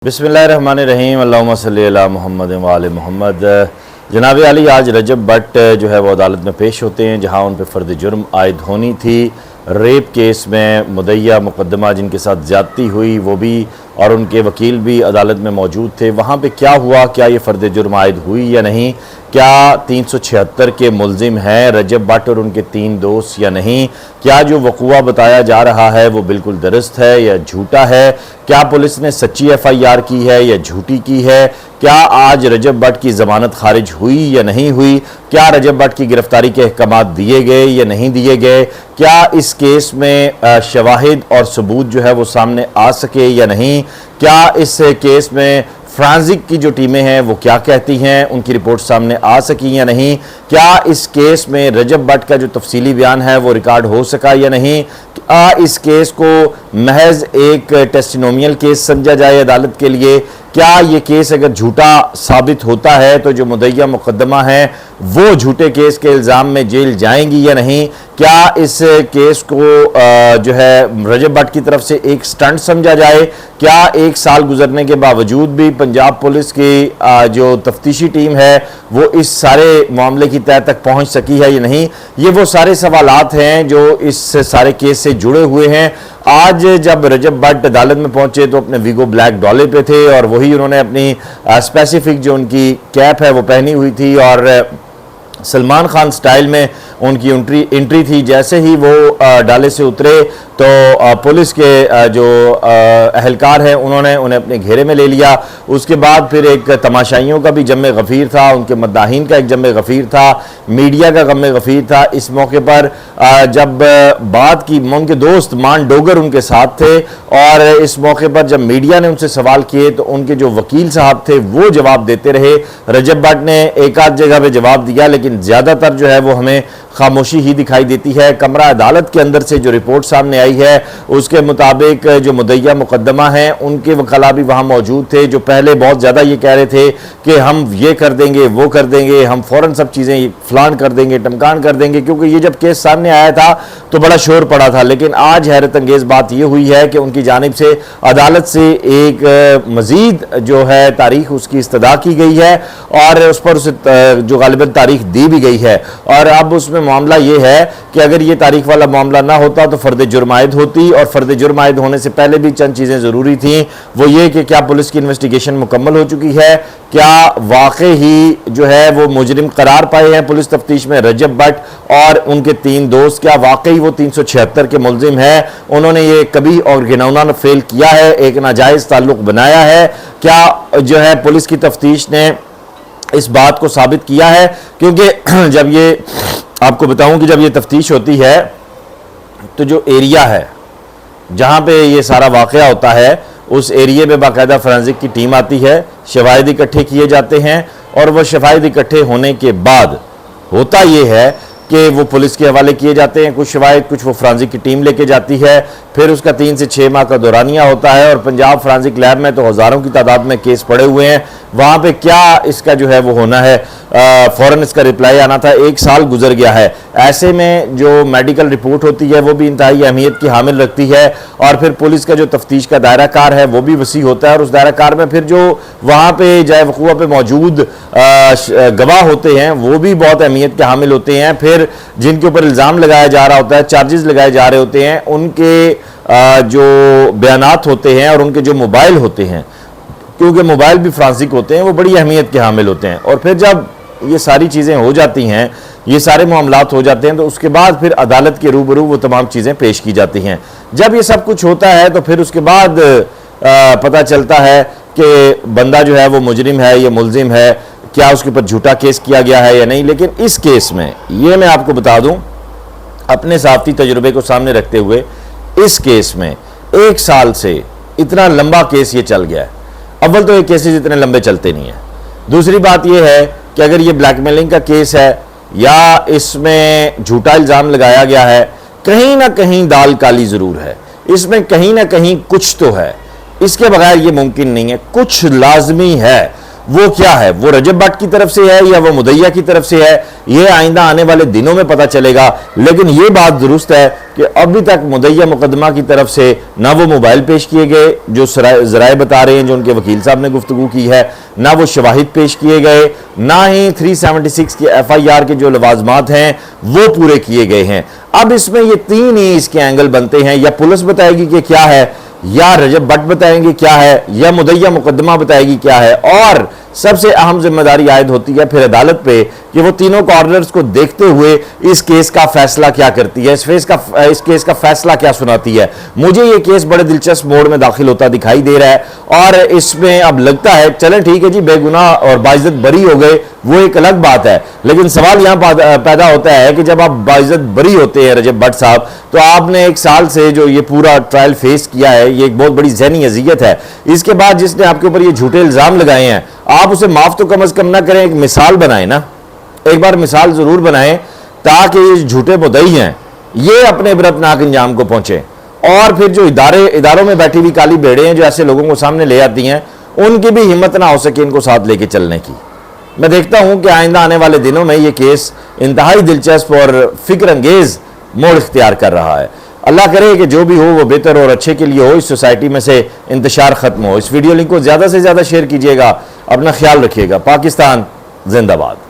बिस्मिल्लाहिर्रहमानिर्रहीम अल्लाहुम्मा सल्ली अला मुहम्मद व आले मुहम्मद। जनाब अली आज रजब भट्ट जो है वो अदालत में पेश होते हैं, जहां उन पर फ़र्द जुर्म आयद होनी थी। रेप केस में मुद्दईया मुकदमा जिनके साथ ज़्यादती हुई वो भी और उनके वकील भी अदालत में मौजूद थे। वहाँ पे क्या हुआ, क्या ये फ़र्द जुर्म आयद हुई या नहीं, क्या 376 के मुलजिम हैं रजब भट्ट और उनके 3 दोस्त या नहीं, क्या जो वक़ुआ बताया जा रहा है वो बिल्कुल दुरुस्त है या झूठा है, क्या पुलिस ने सच्ची FIR की है या झूठी की है, क्या आज रजब भट्ट की ज़मानत खारिज हुई या नहीं हुई, क्या रजब भट्ट की गिरफ्तारी के अहकाम दिए गए या नहीं दिए गए, क्या इस केस में शवाहिद और सबूत जो है वो सामने आ सके या नहीं, क्या इस केस में फ्रांसिक की जो टीमें हैं वो क्या कहती हैं, उनकी रिपोर्ट सामने आ सकी या नहीं, क्या इस केस में रजब भट्ट का जो तफसीली बयान है वो रिकॉर्ड हो सका या नहीं, क्या इस केस को महज एक टेस्टिमोनियल केस समझा जाए अदालत के लिए, क्या ये केस अगर झूठा साबित होता है तो जो मुद्दईया मुकदमा है वो झूठे केस के इल्ज़ाम में जेल जाएंगी या नहीं, क्या इस केस को जो है रजब भट्ट की तरफ से एक स्टंट समझा जाए, क्या 1 साल गुजरने के बावजूद भी पंजाब पुलिस की जो तफ्तीशी टीम है वो इस सारे मामले की तह तक पहुंच सकी है या नहीं। ये वो सारे सवालात हैं जो इस सारे केस से जुड़े हुए हैं। आज जब रजब भट्ट अदालत में पहुंचे तो अपने वीगो ब्लैक डॉले पे थे और वही उन्होंने अपनी स्पेसिफिक जो उनकी कैप है वो पहनी हुई थी और सलमान खान स्टाइल में उनकी एंट्री थी। जैसे ही वो डाले से उतरे तो पुलिस के जो अहलकार हैं उन्होंने उन्हें अपने घेरे में ले लिया। उसके बाद फिर एक तमाशाइयों का भी जम्मे गफ़ीर था, उनके मद्दाहीन का एक जम्मे गफ़ीर था, मीडिया का जम्मे गफ़ीर था। इस मौके पर जब बात की, उनके दोस्त मान डोगर उनके साथ थे और इस मौके पर जब मीडिया ने उनसे सवाल किए तो उनके जो वकील साहब थे वो जवाब देते रहे। रजब भट्ट ने एक आध जगह पे जवाब दिया लेकिन ज़्यादातर जो है वो हमें खामोशी ही दिखाई देती है। कमरा अदालत के अंदर से जो रिपोर्ट सामने आई है उसके मुताबिक जो मुद्दईया मुकदमा हैं उनके वकला भी वहाँ मौजूद थे, जो पहले बहुत ज़्यादा ये कह रहे थे कि हम ये कर देंगे, वो कर देंगे, हम फ़ौरन सब चीज़ें फलान कर देंगे, टमकान कर देंगे, क्योंकि ये जब केस सामने आया था तो बड़ा शोर पड़ा था। लेकिन आज हैरत अंगेज़ बात ये हुई है कि उनकी जानिब से अदालत से एक मज़ीद जो है तारीख उसकी इस्तदा की गई है और उस पर उसे जो गालिबन तारीख दी भी गई है। और अब उसमें मामला ये है कि अगर ये तारीख वाला मामला ना होता तो फ़र्द जुर्म आयद होती, और फ़र्द जुर्म आयद होने से पहले भी चंद चीज़ें ज़रूरी थीं। वो ये कि क्या पुलिस की इन्वेस्टिगेशन मुकम्मल हो चुकी है, क्या वाकई ही जो है वो मुजरिम करार पाए हैं पुलिस तफ्तीश में रजब भट्ट और उनके 3 दोस्त, क्या वाकई वो 376 के मुलजिम हैं, उन्होंने ये कभी और घिनौना फेल किया है, एक नाजायज़ ताल्लुक बनाया है, क्या जो है पुलिस की तफ्तीश ने इस बात को साबित किया है। क्योंकि जब ये आपको बताऊं कि जब ये तफ्तीश होती है तो जो एरिया है जहां पे ये सारा वाक़या होता है उस एरिए में बाकायदा फोरेंसिक की टीम आती है, शवाहिद इकट्ठे किए जाते हैं और वह शवाहिद इकट्ठे होने के बाद होता ये है कि वो पुलिस के हवाले किए जाते हैं, कुछ शवाहिद, कुछ वो फोरेंसिक की टीम लेके जाती है, फिर उसका 3 से 6 माह का दौरानिया होता है। और पंजाब फोरेंसिक लैब में तो हज़ारों की तादाद में केस पड़े हुए हैं, वहाँ पे क्या इसका जो है वो होना है, फ़ौरन इसका रिप्लाई आना था, 1 साल गुजर गया है। ऐसे में जो मेडिकल रिपोर्ट होती है वो भी इंतहाई अहमियत की हामिल रखती है और फिर पुलिस का जो तफ्तीश का दायरा कार है वो भी वसी होता है और उस दायरा कार में फिर जो वहाँ पे जाए वक़ुआ पे मौजूद गवाह होते हैं वो भी बहुत अहमियत के हामिल होते हैं। फिर जिनके ऊपर इल्ज़ाम लगाया जा रहा होता है, चार्जेस लगाए जा रहे होते हैं, उनके जो बयानात होते हैं और उनके जो मोबाइल होते हैं, क्योंकि मोबाइल भी फ्रांसिक होते हैं, वो बड़ी अहमियत के हामिल होते हैं। और फिर जब ये सारी चीज़ें हो जाती हैं, ये सारे मामलात हो जाते हैं, तो उसके बाद फिर अदालत के रूबरू वो तमाम चीज़ें पेश की जाती हैं। जब ये सब कुछ होता है तो फिर उसके बाद पता चलता है कि बंदा जो है वो मुजरिम है या मुलजिम है, क्या उसके ऊपर झूठा केस किया गया है या नहीं। लेकिन इस केस में ये मैं आपको बता दूं अपने साफ़ी तजुर्बे को सामने रखते हुए, इस केस में 1 साल से इतना लंबा केस ये चल गया है। अव्वल तो ये केसेस इतने लंबे चलते नहीं हैं, दूसरी बात ये है कि अगर ये ब्लैकमेलिंग का केस है या इसमें झूठा इल्ज़ाम लगाया गया है, कहीं ना कहीं दाल काली ज़रूर है, इसमें कहीं ना कहीं कुछ तो है, इसके बगैर ये मुमकिन नहीं है, कुछ लाजमी है। वो क्या है, वो रजब भट्ट की तरफ से है या वो मुदैया की तरफ से है, ये आइंदा आने वाले दिनों में पता चलेगा। लेकिन ये बात दुरुस्त है कि अभी तक मुदैया मुकदमा की तरफ से ना वो मोबाइल पेश किए गए जो ज़राए बता रहे हैं, जो उनके वकील साहब ने गुफ्तगू की है, ना वो शवाहिद पेश किए गए, ना ही 376 की FIR के जो लवाजमात हैं वो पूरे किए गए हैं। अब इसमें ये तीन ही इसके एंगल बनते हैं, या पुलिस बताएगी कि क्या है, या रजब भट्ट बताएंगे क्या है, या मुदैया मुकदमा बताएगी क्या है, और सबसे अहम जिम्मेदारी आयद होती है फिर अदालत पे कि वो तीनों कॉर्नर्स को देखते हुए इस केस का फैसला क्या करती है, इस केस का फैसला क्या सुनाती है। मुझे ये केस बड़े दिलचस्प मोड़ में दाखिल होता दिखाई दे रहा है, और इसमें अब लगता है चलें ठीक है जी, बेगुनाह और बाइज्जत बरी हो गए, वो एक अलग बात है। लेकिन सवाल यहां पैदा होता है कि जब आप बाइज्जत बरी होते हैं रजब भट्ट साहब, तो आपने 1 साल से जो ये पूरा ट्रायल फेस किया है, ये एक बहुत बड़ी ज़हनी अजियत है। इसके बाद जिसने आपके ऊपर ये झूठे इल्ज़ाम लगाए हैं, आप उसे माफ तो कम अज कम ना करें, एक मिसाल बनाएं ना, एक बार मिसाल जरूर बनाएं, ताकि ये झूठे मुद्दई हैं ये अपने इबरतनाक अंजाम को पहुंचे। और फिर जो इदारों में बैठी हुई काली भेड़े हैं जो ऐसे लोगों को सामने ले आती हैं, उनकी भी हिम्मत ना हो सके इनको साथ लेके चलने की। मैं देखता हूं कि आइंदा आने वाले दिनों में ये केस इंतहाई दिलचस्प और फिक्र अंगेज मोड़ इख्तियार कर रहा है। अल्लाह करे कि जो भी हो वो बेहतर और अच्छे के लिए हो, इस सोसाइटी में से इंतशार खत्म हो। इस वीडियो लिंक को ज़्यादा से ज़्यादा शेयर कीजिएगा, अपना ख्याल रखिएगा। पाकिस्तान जिंदाबाद।